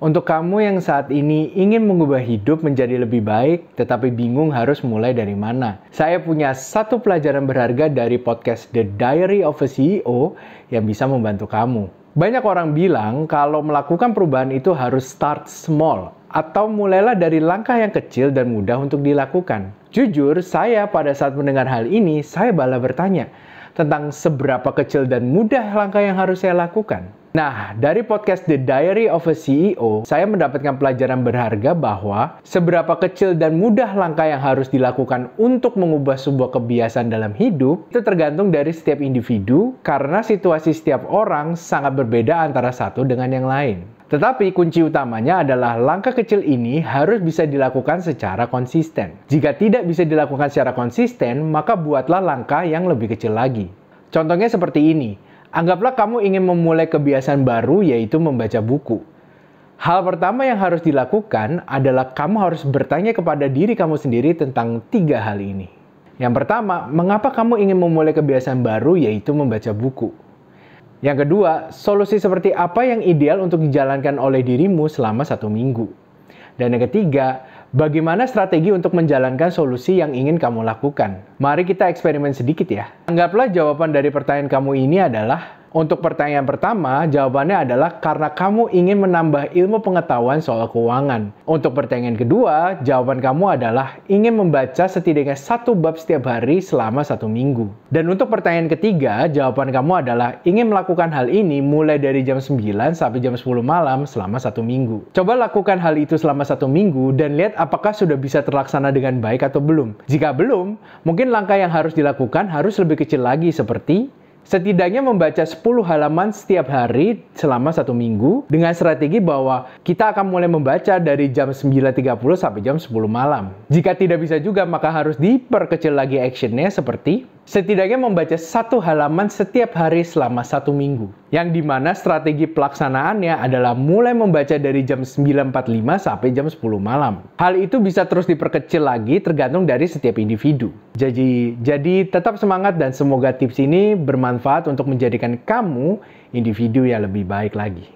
Untuk kamu yang saat ini ingin mengubah hidup menjadi lebih baik, tetapi bingung harus mulai dari mana, saya punya satu pelajaran berharga dari podcast The Diary of a CEO yang bisa membantu kamu. Banyak orang bilang kalau melakukan perubahan itu harus start small, atau mulailah dari langkah yang kecil dan mudah untuk dilakukan. Jujur, saya pada saat mendengar hal ini, saya malah bertanya tentang seberapa kecil dan mudah langkah yang harus saya lakukan. Nah, dari podcast The Diary of a CEO, saya mendapatkan pelajaran berharga bahwa seberapa kecil dan mudah langkah yang harus dilakukan untuk mengubah sebuah kebiasaan dalam hidup, itu tergantung dari setiap individu karena situasi setiap orang sangat berbeda antara satu dengan yang lain. Tetapi kunci utamanya adalah langkah kecil ini harus bisa dilakukan secara konsisten. Jika tidak bisa dilakukan secara konsisten, maka buatlah langkah yang lebih kecil lagi. Contohnya seperti ini. Anggaplah kamu ingin memulai kebiasaan baru, yaitu membaca buku. Hal pertama yang harus dilakukan adalah kamu harus bertanya kepada diri kamu sendiri tentang 3 hal ini. Yang pertama, mengapa kamu ingin memulai kebiasaan baru, yaitu membaca buku? Yang kedua, solusi seperti apa yang ideal untuk dijalankan oleh dirimu selama 1 minggu? Dan yang ketiga, bagaimana strategi untuk menjalankan solusi yang ingin kamu lakukan? Mari kita eksperimen sedikit ya. Anggaplah jawaban dari pertanyaan kamu ini adalah, untuk pertanyaan pertama, jawabannya adalah karena kamu ingin menambah ilmu pengetahuan soal keuangan. Untuk pertanyaan kedua, jawaban kamu adalah ingin membaca setidaknya 1 bab setiap hari selama 1 minggu. Dan untuk pertanyaan ketiga, jawaban kamu adalah ingin melakukan hal ini mulai dari jam 9 sampai jam 10 malam selama 1 minggu. Coba lakukan hal itu selama 1 minggu dan lihat apakah sudah bisa terlaksana dengan baik atau belum. Jika belum, mungkin langkah yang harus dilakukan harus lebih kecil lagi seperti setidaknya membaca 10 halaman setiap hari selama 1 minggu dengan strategi bahwa kita akan mulai membaca dari jam 9.30 sampai jam 10 malam. Jika tidak bisa juga, maka harus diperkecil lagi actionnya seperti setidaknya membaca 1 halaman setiap hari selama 1 minggu. Yang dimana strategi pelaksanaannya adalah mulai membaca dari jam 9.45 sampai jam 10 malam. Hal itu bisa terus diperkecil lagi tergantung dari setiap individu. Jadi tetap semangat dan semoga tips ini bermanfaat untuk menjadikan kamu individu yang lebih baik lagi.